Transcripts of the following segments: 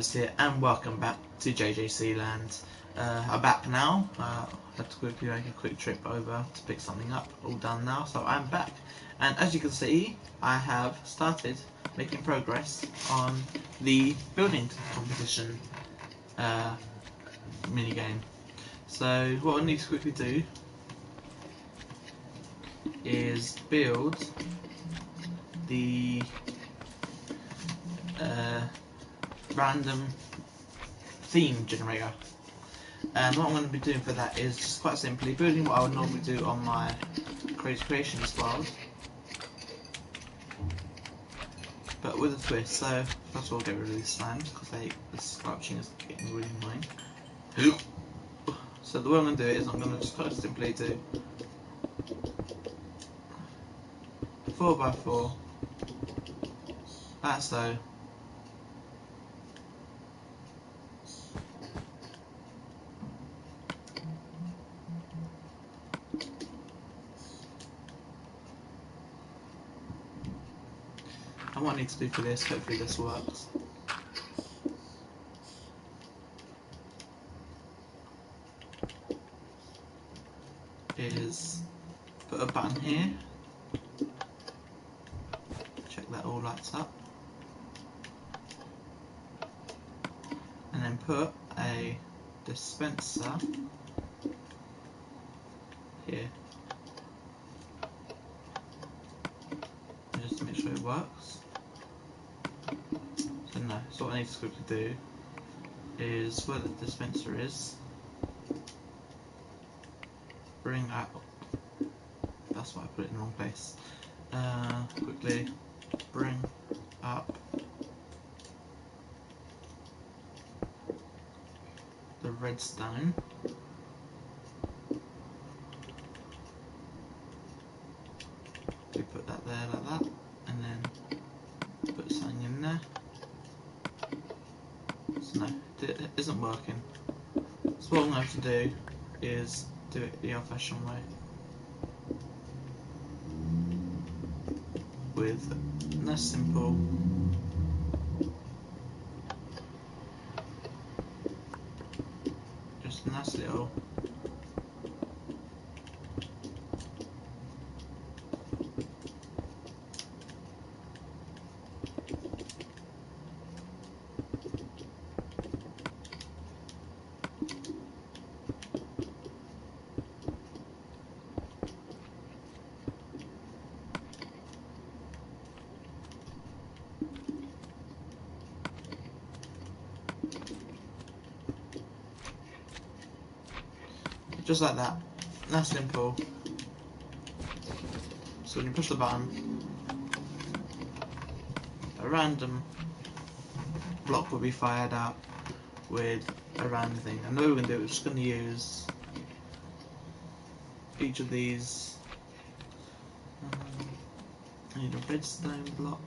Stampylongnose here, and welcome back to JJC land. I'm back now. I had to quickly make a quick trip over to pick something up. All done now, so I'm back. And as you can see, I have started making progress on the building competition minigame. So what I need to quickly do is build the random theme generator, and what I'm going to be doing for that is just quite simply building what I would normally do on my creations world, but with a twist. So first of all, get rid of these slimes because the scratching is getting really annoying. So the way I'm going to do it is I'm going to just quite simply do 4x4 like so. And what I need to do for this, hopefully this works, is put a button here, check that all lights up, and then put a dispenser here, just to make sure it works. So what I need to quickly do is, where the dispenser is, bring up, that's why I put it in the wrong place, quickly bring up the redstone, we put that there like that, and then put something in there. So no, it isn't working. So what I'm going to have to do is do it the old-fashioned way, with a nice simple just a nice little just like that, that's simple. So when you push the button, a random block will be fired out with a random thing. And the way we're going to do it, we're just going to use each of these. I need a redstone block,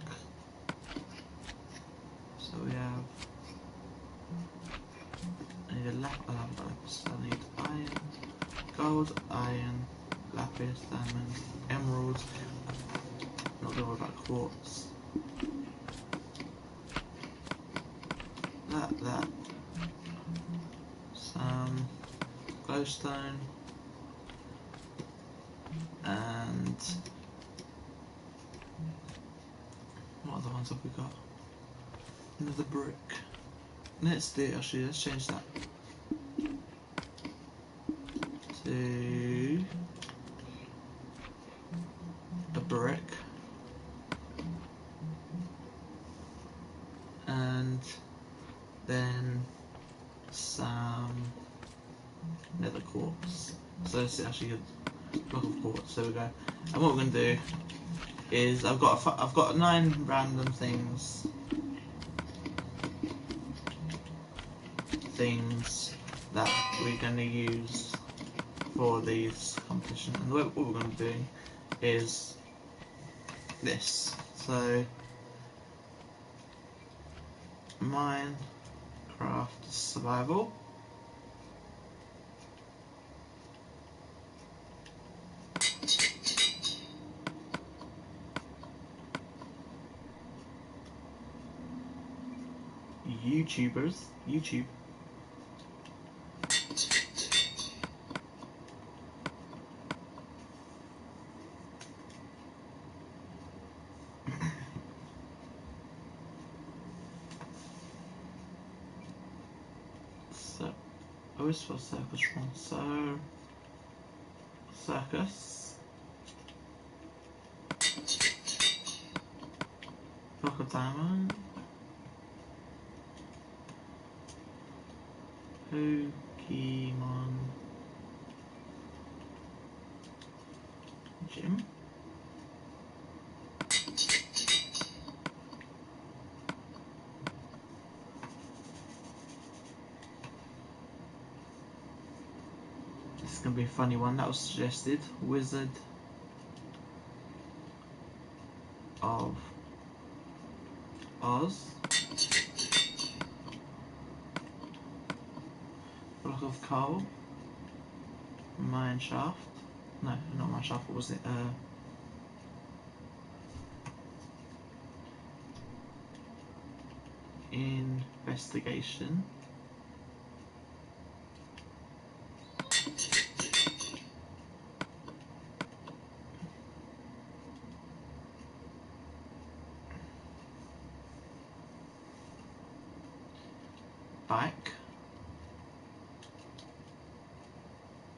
so we have, I need a lapis, I need iron, gold, iron, lapis, diamond, emerald, not going to worry about quartz, that, some glowstone, and what other ones have we got? Another brick. Let's change that to a brick, and then some nether quartz. So this is actually a block of quartz. There we go. And what we're going to do is, I've got 9 random things that we're going to use for these competition. And what we're going to do is this. So Minecraft survival. YouTubers. YouTube. So, I always spell circus wrong. So, circus. Block of diamond. Pokemon Gym. This is going to be a funny one that was suggested. Wizard of Oz. Block of coal. Mine shaft. No, not mine shaft. What was it? Investigation.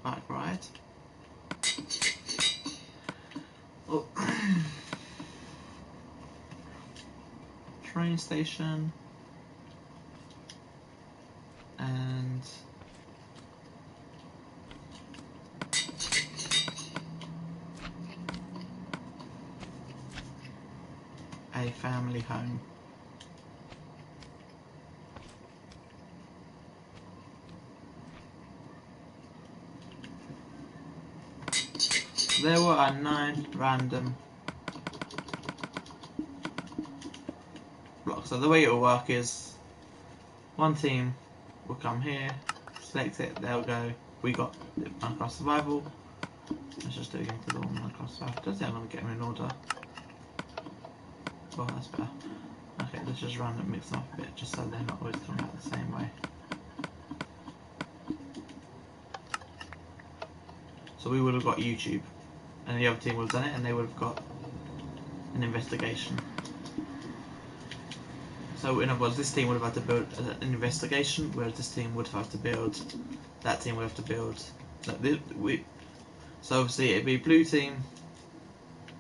Bike ride. Oh. Train station. And a family home. There were 9 random blocks. So the way it will work is one team will come here, select it, they'll go, we got Minecraft Survival. Let's just do it into the Minecraft Survival. I don't think I'm going to get them in order. Oh, that's better. Okay, let's just random mix them up a bit, just so they're not always coming out the same way. So we would have got YouTube, and the other team would have done it, and they would have got an investigation. So in other words, this team would have had to build an investigation, whereas this team would have to build, that team would have to build. So obviously it'd be blue team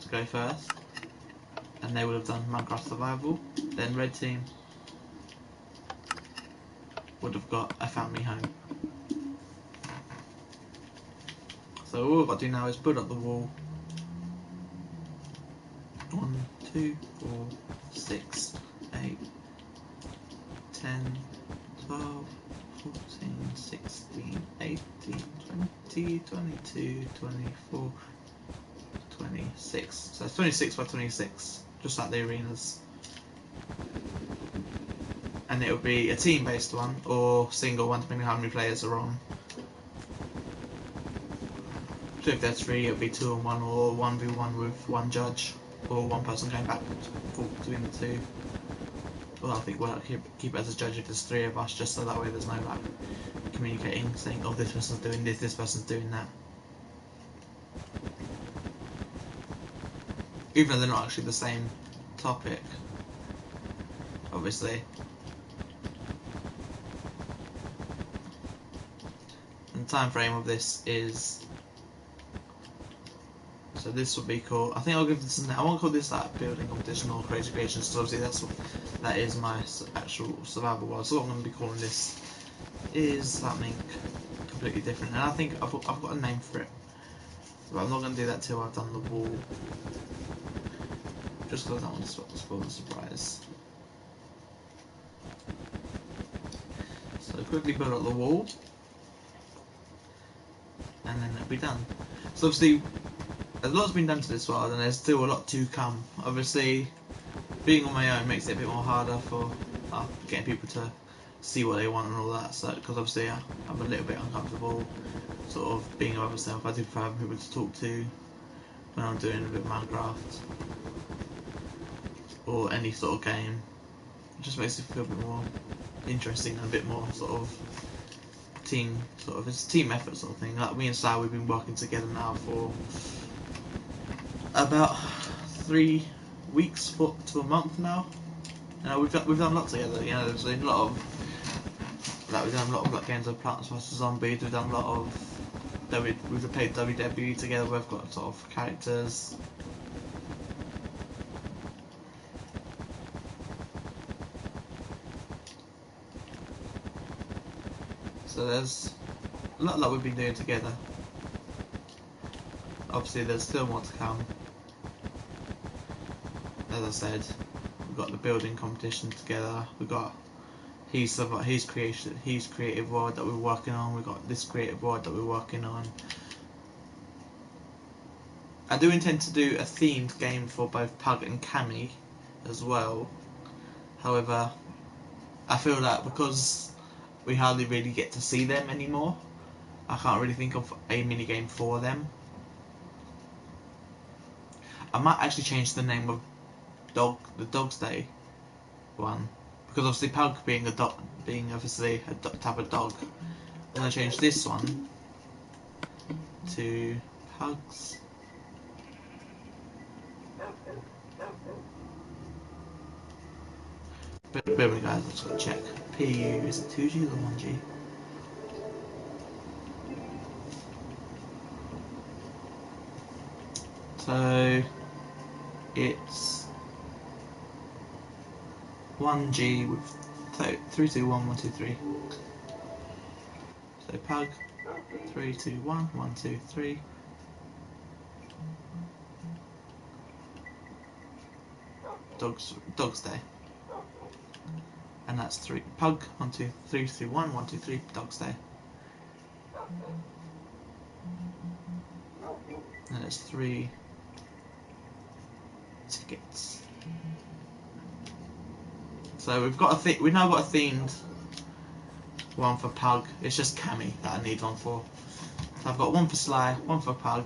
to go first, and they would have done Minecraft Survival. Then red team would have got a family home. So all we've got to do now is put up the wall. 1, 2, 4, 6, 8, 10, 12, 14, 16, 18, 20, 22, 24, 26. So it's 26 by 26, just like the arenas. And it will be a team-based one or single one, depending on how many players are on. So if there's 3, it'll be 2-on-1 or 1v1 with one judge, or one person going back and forth between the two. Well, I think we'll keep it as a judge if there's 3 of us, just so that way there's no like communicating, saying, oh, this person's doing this person's doing that. Even though they're not actually the same topic, obviously. And the time frame of this is, so this will be called, I think I'll give this, I won't call this like building competition or creative creations, so obviously that is my actual survival world. So what I'm going to be calling this is something completely different, and I think I've got a name for it, but I'm not going to do that till I've done the wall, just because I don't want to spoil the surprise. So quickly build up the wall, and then it'll be done. So obviously a lot's been done to this world, and there's still a lot to come. Obviously, being on my own makes it a bit more harder for getting people to see what they want and all that. So, because obviously I'm a little bit uncomfortable, sort of being by myself. I do prefer having people to talk to when I'm doing a bit of Minecraft or any sort of game. It just makes it feel a bit more interesting and a bit more sort of team, it's a team effort sort of thing. Like me and Sly, we've been working together now for about 3 weeks to a month now. You know, we've done a lot together. You know, there's been a lot of we've done a lot of like games of Plants vs Zombies. We've done a lot of we've played WWE together. We've got sort of characters. So there's a lot that we've been doing together. Obviously, there's still more to come. As I said, we've got the building competition together. We've got his creative world that we're working on. We've got this creative world that we're working on. I do intend to do a themed game for both Pug and Cammy as well. However, I feel that because we hardly really get to see them anymore, I can't really think of a mini game for them. I might actually change the name of the Dog's Day one, because obviously Pug being obviously a type of dog. I'm gonna change this one to Pugs. Bear with me guys, I just gotta check. PU, is it 2G or 1G? So it's 1G with 3, 2, 1, 1, 2, 3. So Pug, 3, 2, 1, 1, 2, 3. Dog's Day. And that's 3 Pug, 1, 2, 3, 2, 1, 1, 2, 3, Dog's Day. And it's 3 tickets. So we've now got a themed one for Pug. It's just Cammy that I need one for. So I've got one for Sly, one for Pug,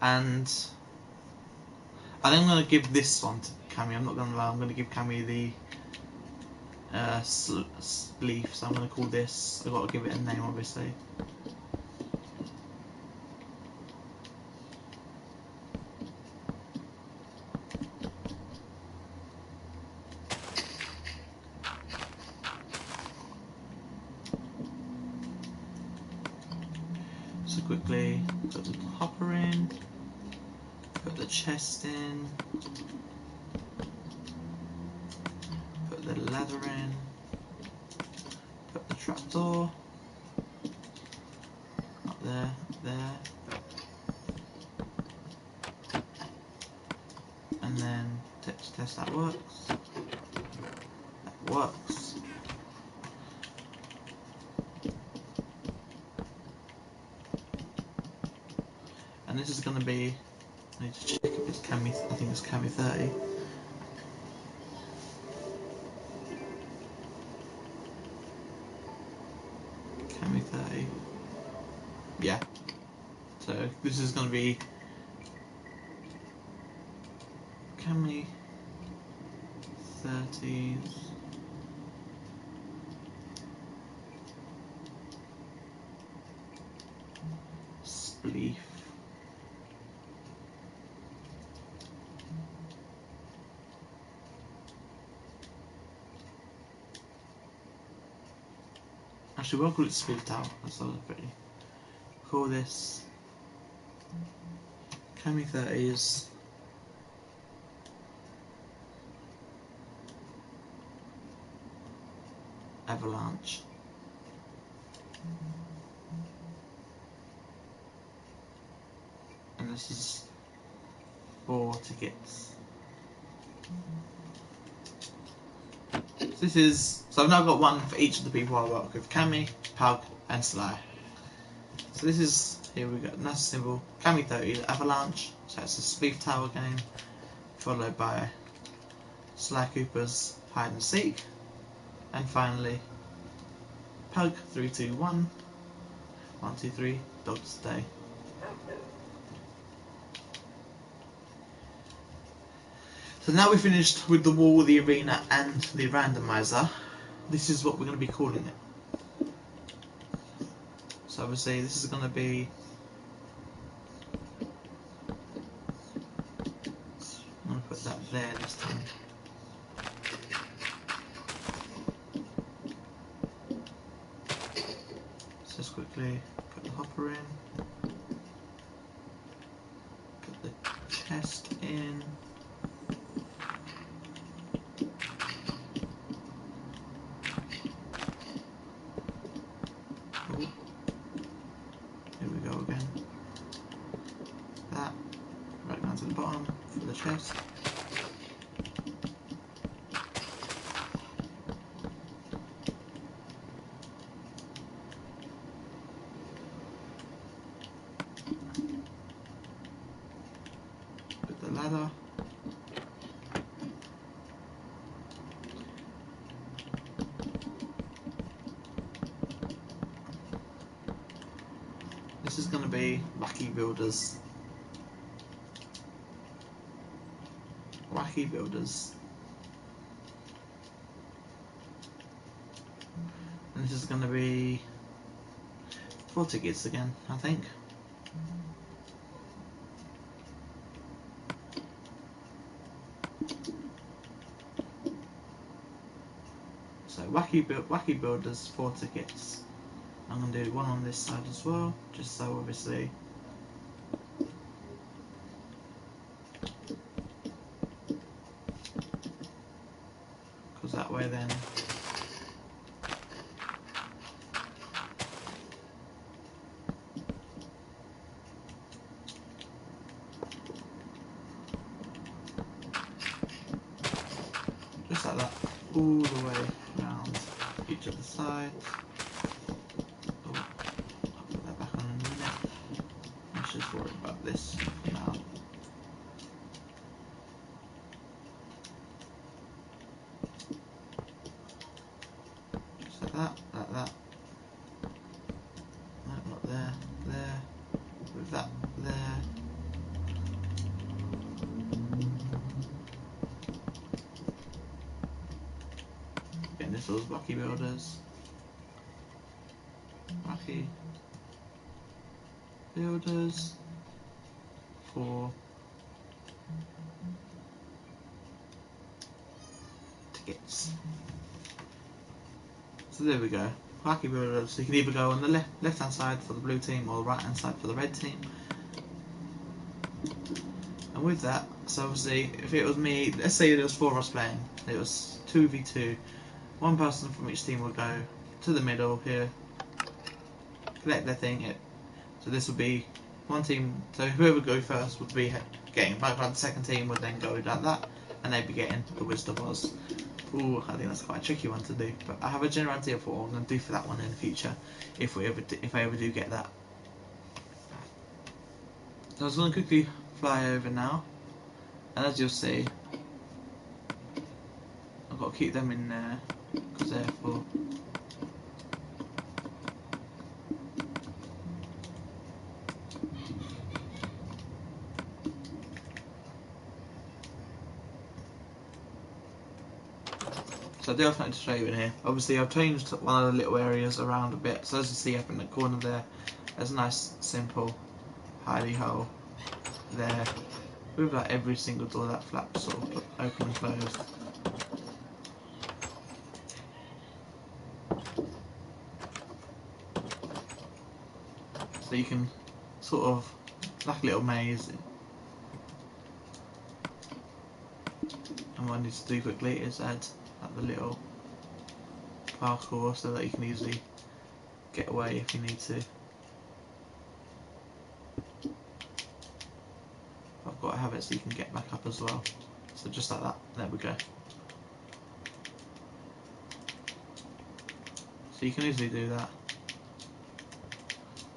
and I think I'm gonna give this one to Cammy. I'm not gonna lie. I'm gonna give Cammy the leaf. So I'm gonna call this. I've got to give it a name, obviously. So quickly put the hopper in, put the chest in, put the leather in, put the trapdoor up there, and then test that works. That works. And this is going to be, I need to check if it's Cammy, I think it's Cammy 30. Cammy 30. Yeah. So this is going to be Cammy 30's spleef. Actually, we'll call it spleef towel. That's all pretty. Call this Cammy 30's avalanche. And this is 4 tickets. So I've now got one for each of the people I work with: Cammy, Pug, and Sly. So this is, here we go, nice and simple. Cammy 30 avalanche, so it's a spleef tower game, followed by Sly Cooper's hide and seek, and finally Pug 3, 2, 1, 1, 2, 3, Dog's Day. So now we've finished with the wall, the arena and the randomizer. This is what we're going to be calling it. So obviously this is going to be, I'm going to put that there this time. Let's just quickly put the hopper in, put the chest in. Here we go again. That right down to the bottom for the chest. Put the ladder. This is going to be Wacky Builders. Wacky Builders. And this is going to be 4 tickets again, I think. So Wacky Builders, 4 tickets. I'm going to do one on this side as well, just so obviously because that way then just like that, all the way around each of the sides. Just worry about this for now. Just like that, like that. No, not there, there. With that, there. Again, this was Wacky Builders. Wacky Builders. 4 tickets. So there we go. Wacky Builders. So you can either go on the left hand side for the blue team or the right hand side for the red team. And with that, so obviously if it was me, let's say there was 4 of us playing, it was 2v2, one person from each team would go to the middle here, collect their thing, so this would be one team, so whoever would go first would be getting back, the second team would then go like that, and they'd be getting the Wisdom Bars. Ooh, I think that's quite a tricky one to do, but I have a general idea of what I'm going to do for that one in the future, if I ever do get that. So I was going to quickly fly over now, and as you'll see, I've got to keep them in there, because they're for so I do have something to show you in here. Obviously I've changed one of the little areas around a bit, so as you see up in the corner there's a nice simple hidey hole there with like every single door that flaps sort of open and closed. So you can sort of, like a little maze. And what I need to do quickly is add like the little parkour so that you can easily get away if you need to. I've got to have it so you can get back up as well. So just like that, there we go. So you can easily do that.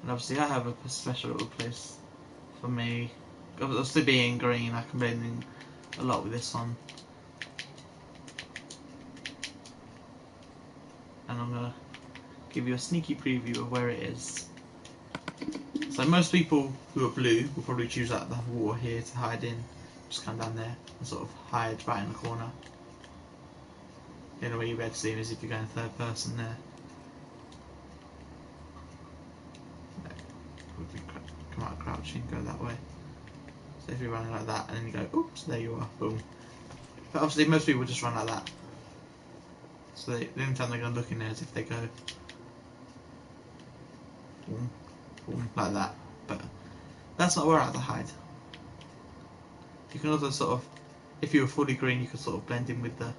And obviously I have a special little place for me. Obviously being green, I can blend in a lot with this one. And I'm going to give you a sneaky preview of where it is. So most people who are blue will probably choose like the wall here to hide in. just come down there and sort of hide right in the corner. The only way you'll be able to see him is if you're going third person there. Come out crouching, go that way. So if you're running like that and then you go, oops, there you are, boom. But obviously most people just run like that. So the only time they're going to look in there is if they go boom, boom, like that. But that's not where I like to hide. You can also sort of, if you were fully green, you could sort of blend in with the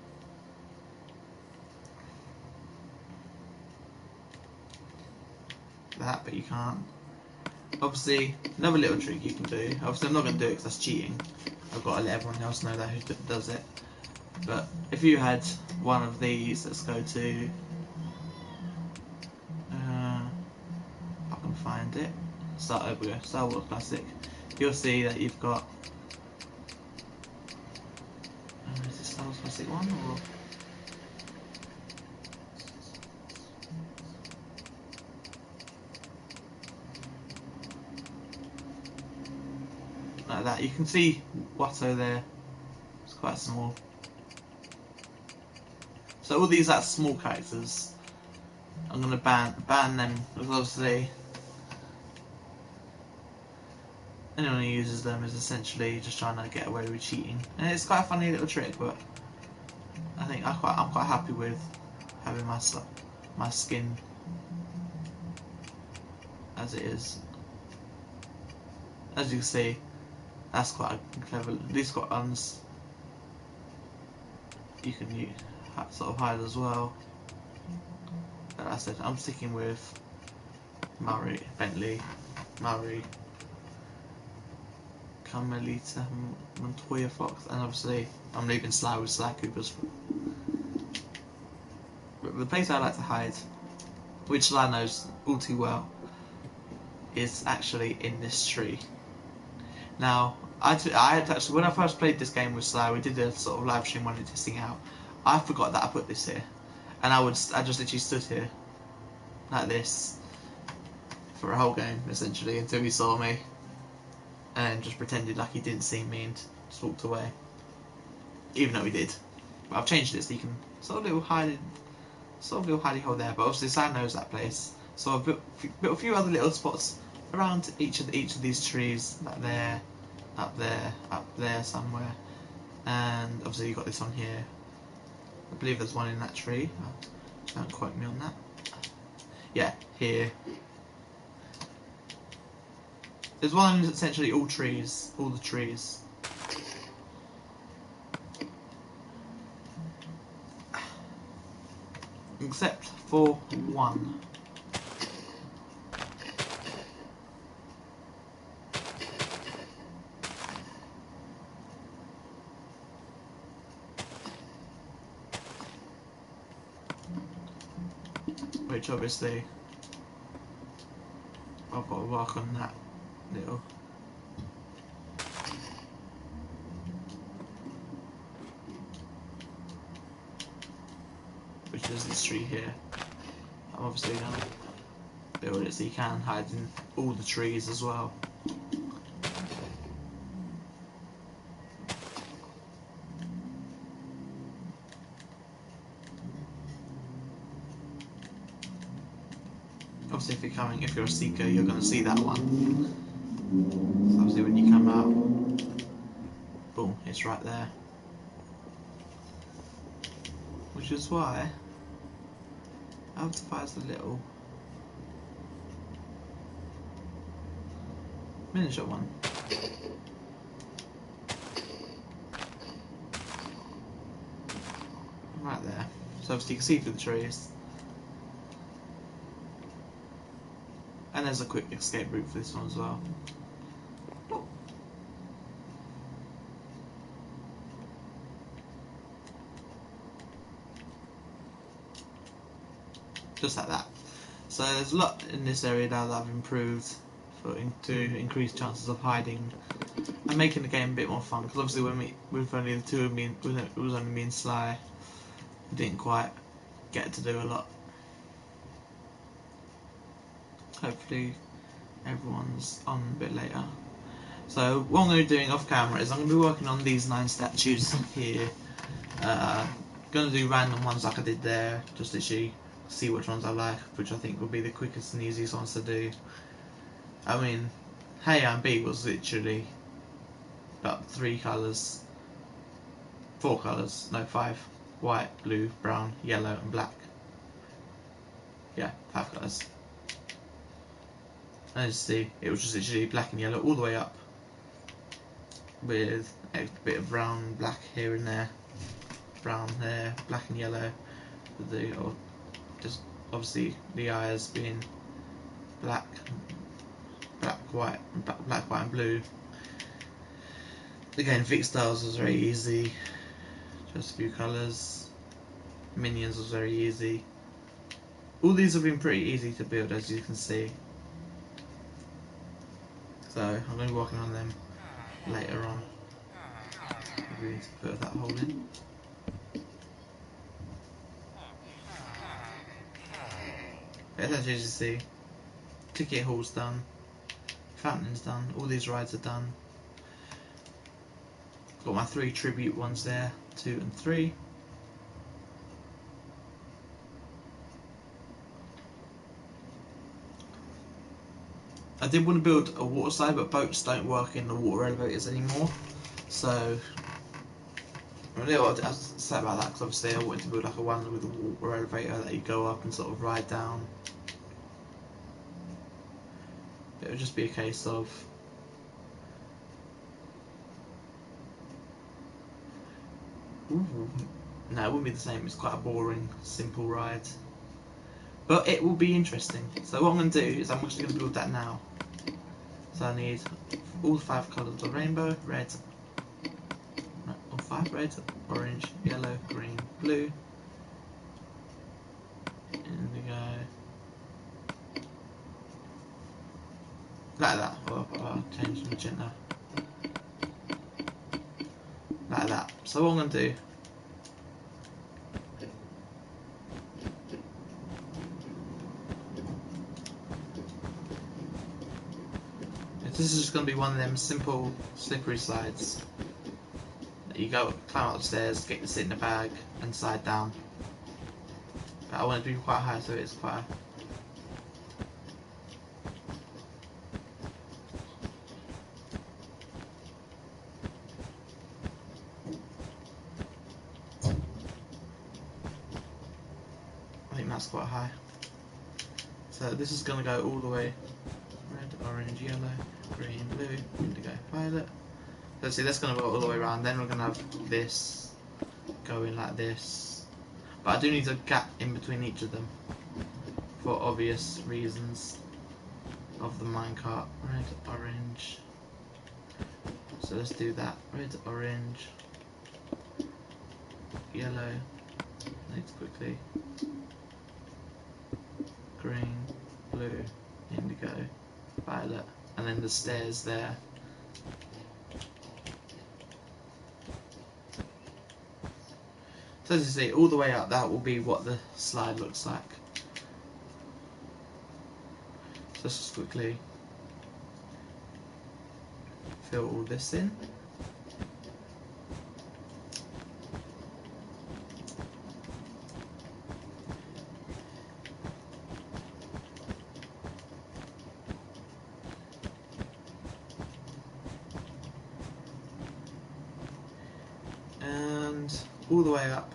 that, but you can't. Obviously, another little trick you can do. Obviously, I'm not going to do it because that's cheating. I've got to let everyone else know that who does it. But if you had one of these, let's go to. I can find it. Start over here. Star Wars Classic. You'll see that you've got. Is it Star Wars Classic 1 or? Like that. You can see Watto there. It's quite small. So all these small characters, I'm gonna ban them because obviously anyone who uses them is essentially just trying to get away with cheating, and it's quite a funny little trick. But I think I'm quite happy with having my skin as it is. As you can see, that's quite clever. These got ones you can use, sort of hide as well. But I said I'm sticking with Bentley, Murray, Carmelita, Montoya Fox, and obviously I'm leaving Sly with Sly Coopers. But the place I like to hide, which Sly knows all too well, is actually in this tree. Now, I had actually, when I first played this game with Sly, we did a sort of live stream when it testing out. I forgot that I put this here, and I just literally stood here like this for a whole game essentially until he saw me, and just pretended like he didn't see me and just walked away, even though he did. But I've changed it so you can sort of little hidey hole there. But obviously Sly knows that place, so I've built a few other little spots around each of these trees, like there, up there somewhere, and obviously you've got this one here. I believe there's one in that tree. Don't quote me on that. Yeah, here. There's one in essentially all the trees. Except for one. Which obviously I've got to work on that little. Which is this tree here. I'm obviously going to build it so you can hide in all the trees as well. Obviously if you're a seeker, you're going to see that one. So obviously when you come out, boom, it's right there. Which is why I have to find the little miniature one. Right there. So obviously you can see through the trees. And there's a quick escape route for this one as well. Just like that. So there's a lot in this area now that I've improved to increase chances of hiding and making the game a bit more fun. Because obviously when with only the two of me, it was only me and Sly, we didn't quite get to do a lot. Hopefully everyone's on a bit later. So what I'm going to be doing off camera is I'm going to be working on these 9 statues here. Going to do random ones like I did there, just literally see which ones I like, which I think will be the quickest and easiest ones to do. I mean, Hey and B was literally about 3 colours, 4 colours, no 5, white, blue, brown, yellow and black. Yeah, 5 colours. And as you see, it was just literally black and yellow all the way up, with a bit of brown, black here and there, brown there, black and yellow, with the, or just obviously the eyes being black, white, and blue. Again, Vic Styles was very easy, just a few colours. Minions was very easy. All these have been pretty easy to build, as you can see. So I'm going to be working on them later on. We need to put that hole in. But as you see, ticket hall's done, fountain's done, all these rides are done. Got my 3 tribute ones there, 2 and 3. I did want to build a water slide, but boats don't work in the water elevators anymore. So I'm a little upset about that, because obviously I wanted to build like a one with a water elevator that you go up and sort of ride down. It would just be a case of no, it wouldn't be the same. It's quite a boring, simple ride. But it will be interesting. So what I'm going to do is I'm actually going to build that now. So I need all 5 colours of the rainbow: red, all 5 red, orange, yellow, green, blue, indigo, like that. Or I'll change the magenta, like that. So what I'm going to do, this is just going to be one of them simple slippery slides that you go climb up the stairs, get to sit in the bag and slide down. But I want it to be quite high, so it's quite I think that's quite high. So this is going to go all the way red, orange, yellow, green, blue, indigo, violet. So see, that's going to go all the way around. Then we're going to have this going like this. But I do need a gap in between each of them for obvious reasons of the minecart. Red, orange. So let's do that. Red, orange, yellow. Next quickly. Green, blue, indigo, violet, and then the stairs there. So as you see, all the way up, that will be what the slide looks like. So let's just quickly fill all this in. And all the way up.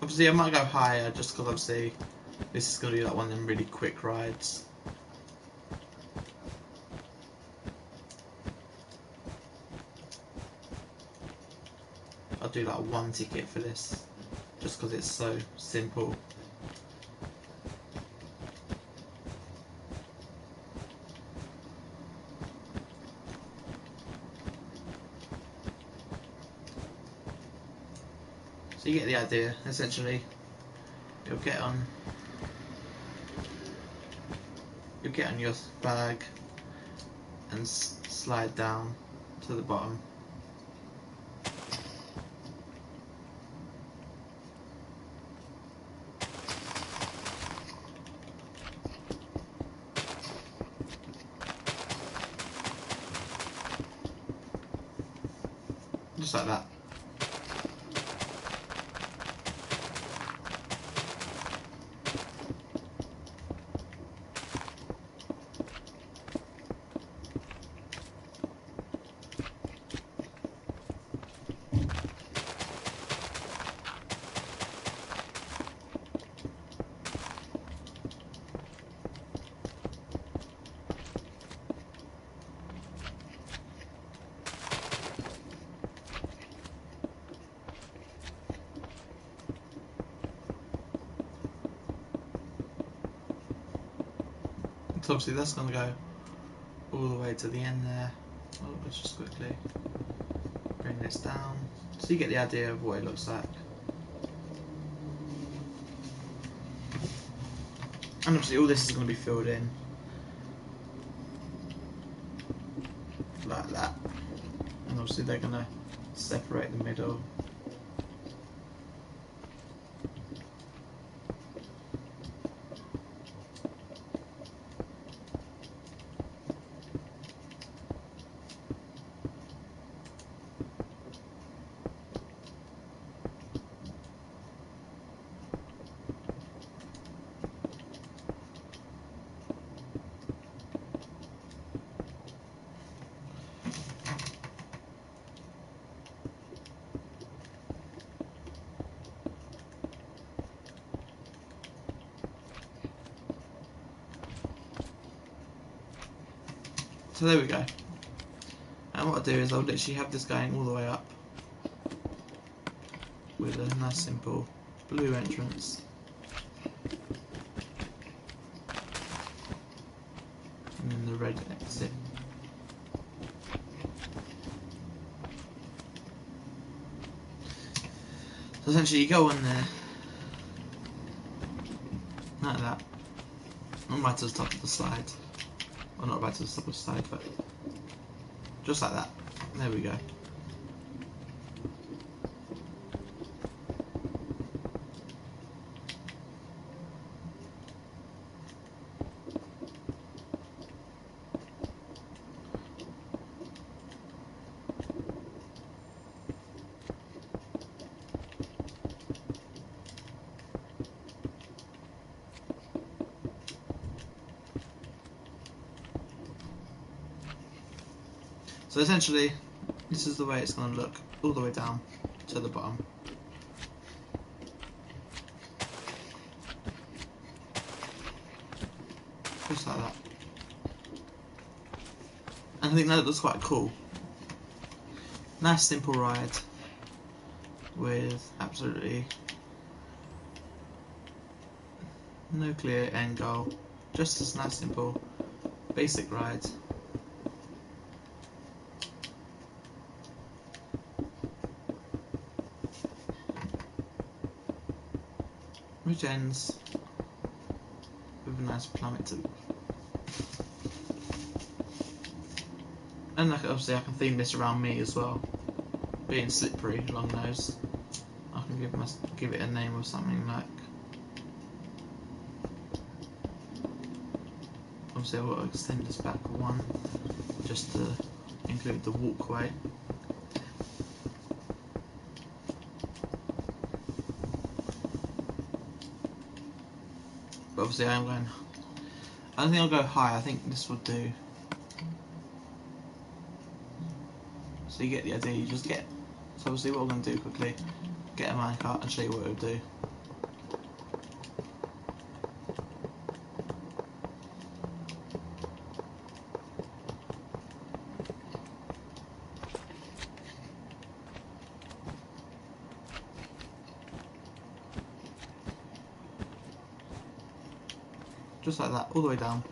Obviously I might go higher just because obviously this is going to be like one of them really quick rides. I'll do like 1 ticket for this just because it's so simple. So you get the idea. Essentially you'll get on your bag and slide down to the bottom. just like that. So obviously that's going to go all the way to the end there. Oh, let's just quickly bring this down so you get the idea of what it looks like. And obviously all this is going to be filled in like that, and obviously they're going to separate the middle. So there we go. And what I'll do is I'll literally have this going all the way up with a nice simple blue entrance. And then the red exit. So essentially you go on there like that, and right to the top of the slide. Well, not right to the top of the slide, but just like that. There we go. So essentially, this is the way it's going to look all the way down to the bottom. Just like that. And I think that looks quite cool. Nice simple ride with absolutely no clear end goal. Just this nice simple basic ride. Which ends with a nice plummet too. And obviously I can theme this around me as well. Being slippery, long nose, I can give it a name of something like. Obviously I will extend this back one just to include the walkway. But obviously I don't think I'll go high, I think this will do. So you get the idea, you just get. So obviously what we're going to do quickly, get a minecart and show you what it will do. Just like that, all the way down.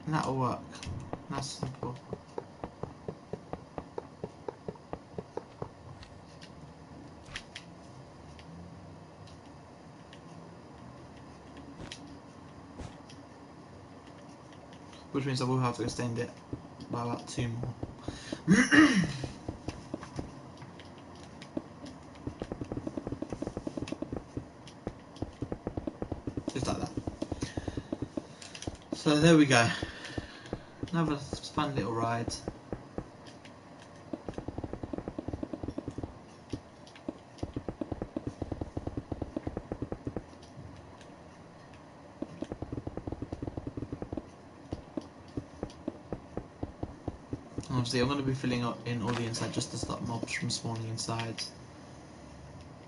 And that'll work. That's simple. Which means I will have to extend it by about 2 more. Just like that. So there we go. Another fun little ride. Obviously I'm going to be filling in all the inside just to stop mobs from spawning inside,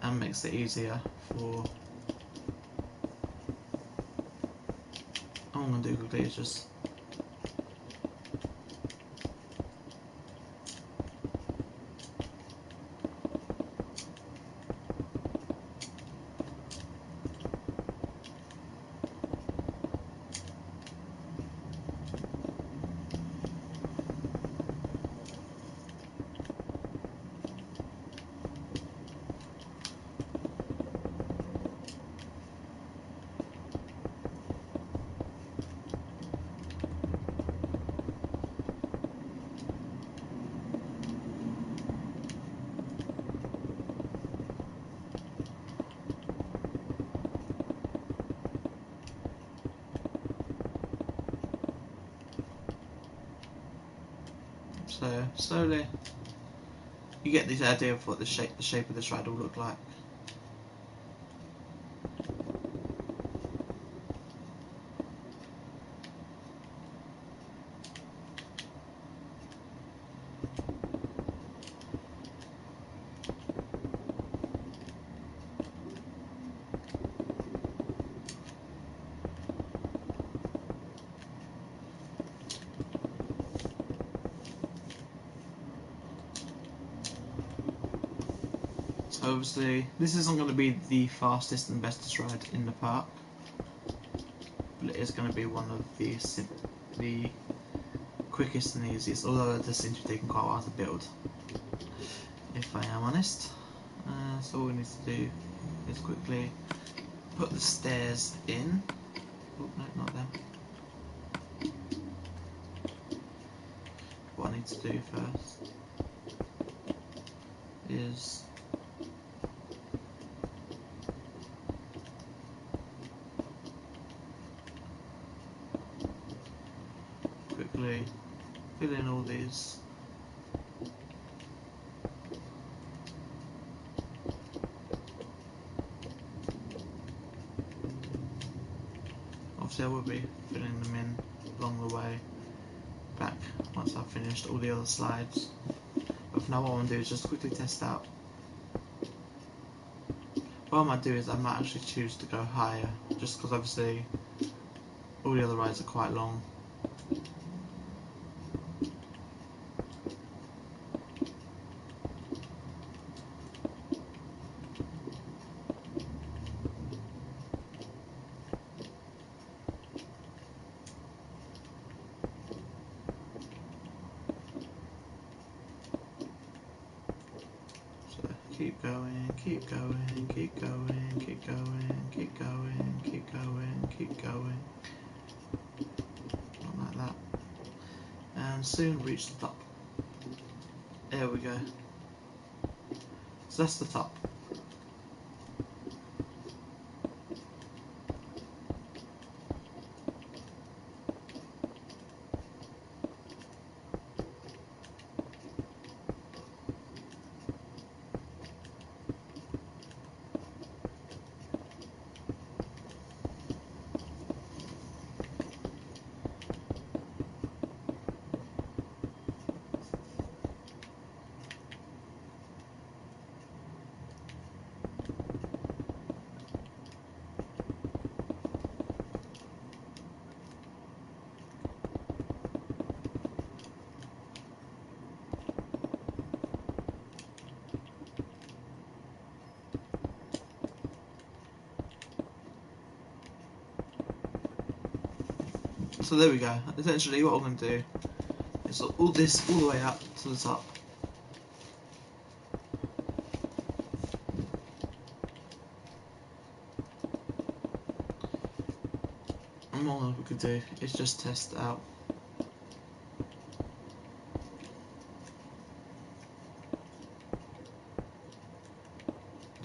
and makes it easier for... All I'm going to do quickly is just... So slowly you get the idea of what the shape of this ride will look like. So obviously this isn't going to be the fastest and bestest ride in the park, but it is going to be one of the quickest and easiest, although it does seem to be taking quite a while to build, if I am honest. So all we need to do is quickly put the stairs in. Oh no, not them. What I need to do first is quickly fill in all these. Obviously I will be filling them in along the way back once I've finished all the other slides. But for now what I want to do is just quickly test out. What I might do is I might actually choose to go higher, just because obviously all the other rides are quite long. Keep going, keep going, keep going, keep going, keep going, keep going, keep going. Not like that. And soon reach the top. There we go. So that's the top. So there we go. Essentially what I'm going to do is all this all the way up to the top. And all we could do is just test out.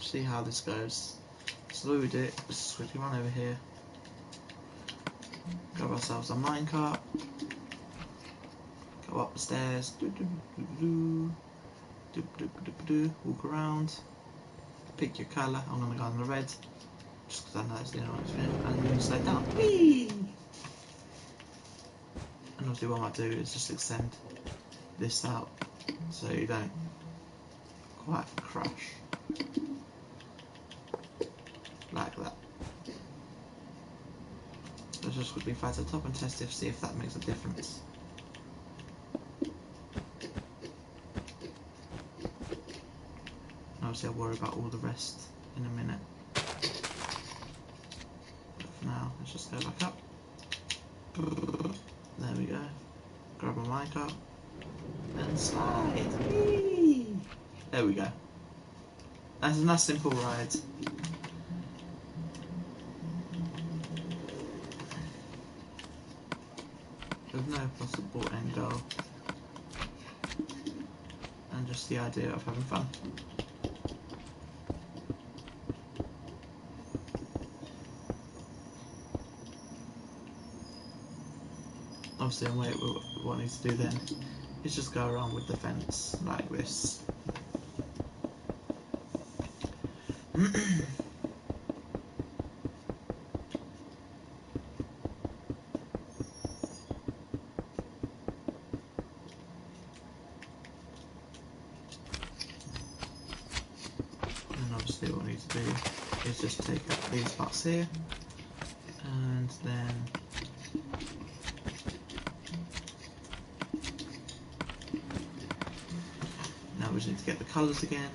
See how this goes. So the way we do it is quickly run over here. Grab ourselves a minecart. Go up the stairs. Walk around. Pick your colour. I'm gonna go on the red, just because I know that's the only one that's finished. And then slide down. Whee! And obviously what I might do is just extend this out so you don't quite crash like that. Let's just quickly fly to the top and test it, see if that makes a difference. Obviously I'll worry about all the rest in a minute. But for now, let's just go back up. There we go. Grab a minecart and slide. Whee! There we go. That's a nice simple ride. With no possible end goal. And just the idea of having fun. Obviously, what I need to do then is just go around with the fence like this. And obviously what I need to do is just take out these parts here, and then now we just need to get the colours again.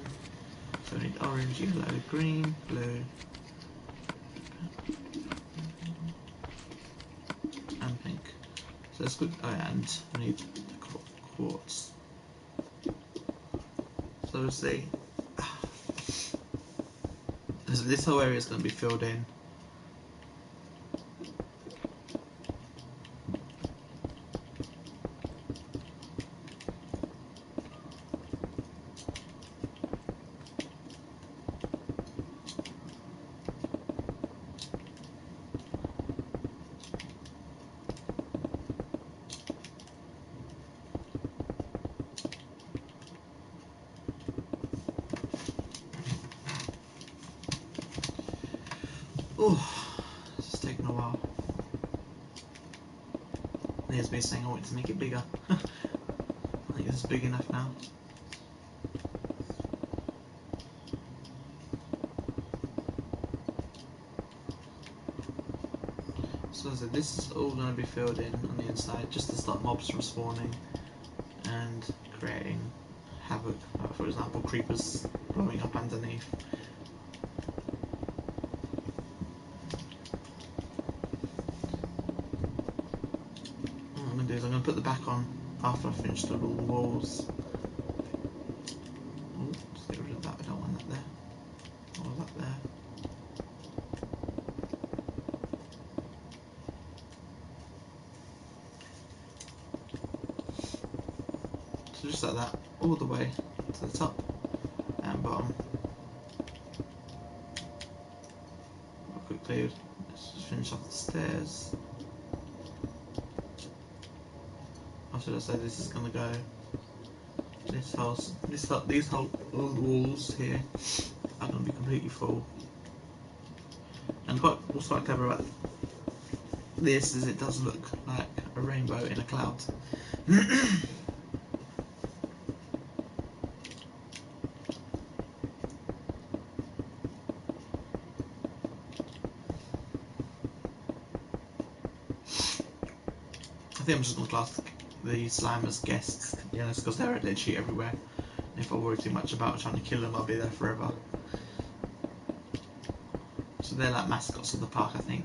So we need orange, yellow, green, blue, and pink. So that's good. Oh yeah, and we need quartz. So obviously this whole area is going to be filled in. Oh, this is taking a while. There's me saying I want to make it bigger. I think this is big enough now. So as I said, this is all going to be filled in on the inside just to stop mobs from spawning and creating havoc. For example, creepers blowing up underneath. I'm going to put the back on after I finish all the walls. Oh, just get rid of that, I don't want that there. All that there. So just like that, all the way to the top and bottom. Real quickly, let's just finish off the stairs. Should I say this is going to go, all the walls here are going to be completely full. And what's quite clever about this is it does look like a rainbow in a cloud. I think I'm just going to class the slime as guests, you know, because they're dead shit everywhere. And if I worry too much about trying to kill them, I'll be there forever. So they're like mascots of the park, I think.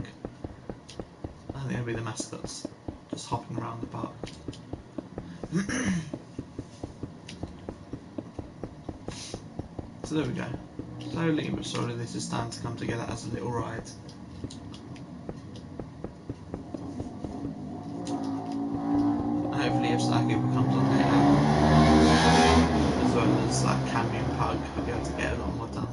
I think they'll be the mascots, just hopping around the park. So there we go. Slowly but surely this is starting to come together as a little ride. Hopefully if Saki becomes on there, as well as like Cammy and Pug, I'll be able to get a lot more done.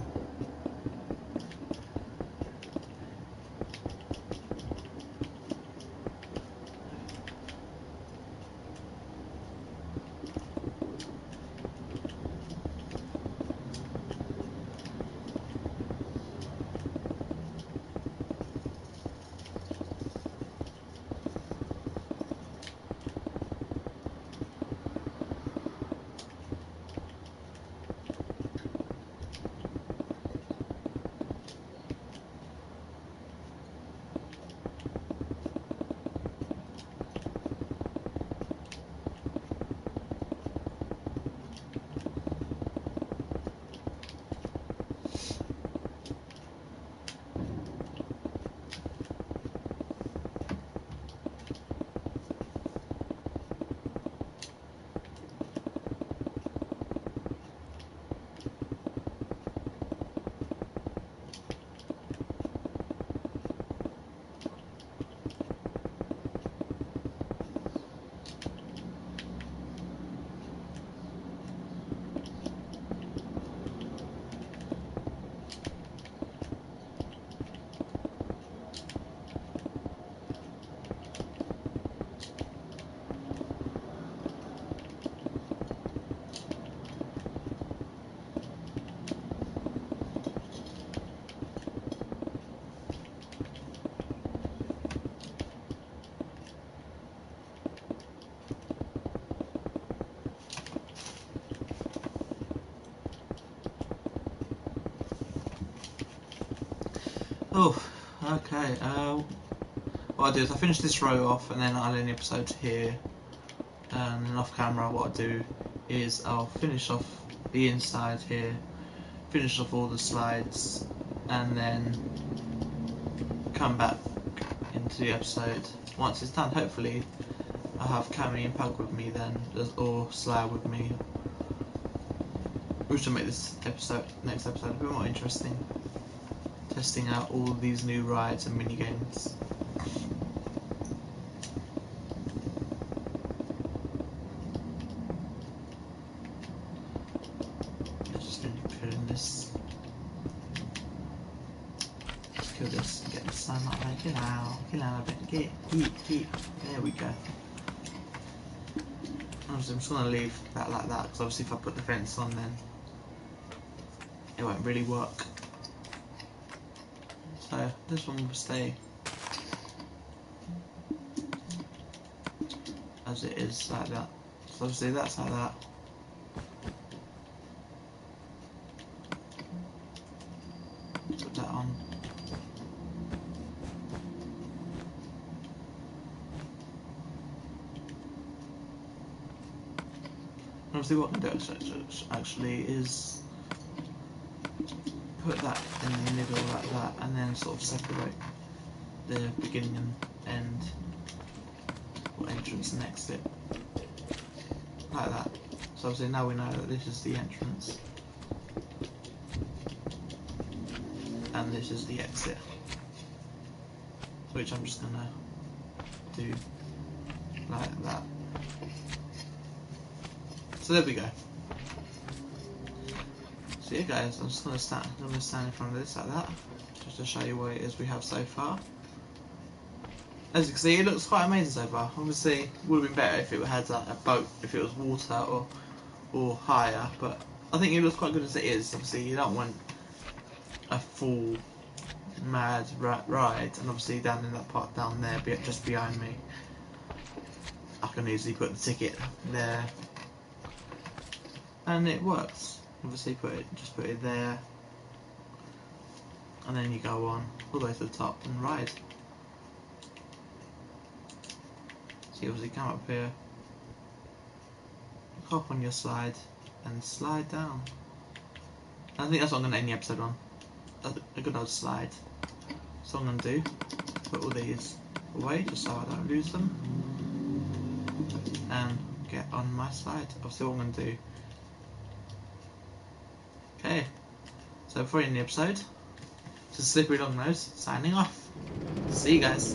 Oh, okay. What I'll do is I'll finish this row off and then I'll end the episode here. And then off camera what I'll do is I'll finish off the inside here, finish off all the slides, and then come back into the episode once it's done. Hopefully I'll have Cammy and Pug with me then, or Slayer with me, which will make this next episode a bit more interesting, testing out all these new rides and mini games. Kill this, get the sun up there, get out a bit, get. There we go. Obviously, I'm just going to leave that like that, because obviously if I put the fence on then it won't really work. So this one will stay as it is, like that. So obviously that's like that. Put that on. Obviously what I'm going to do actually is put that in the middle like that, and then sort of separate the beginning and end, or entrance and exit, like that. So obviously now we know that this is the entrance and this is the exit, which I'm just going to do like that. So there we go. So yeah guys, I'm just going to stand in front of this like that, just to show you what it is we have so far. As you can see, it looks quite amazing so far. Obviously, it would have been better if it had like a boat, if it was water or higher, but I think it looks quite good as it is. Obviously, you don't want a full mad ride, and obviously down in that part down there, just behind me, I can easily put the ticket there, and it works. Obviously, just put it there, and then you go on all the way to the top and ride. So you obviously come up here, hop on your slide, and slide down. And I think that's what I'm going to end the episode on. A good old slide. So what I'm going to do, put all these away just so I don't lose them, and get on my slide. Obviously what I'm going to do. Okay, so before we end the episode, this is slipperyfellow signing off. See you guys.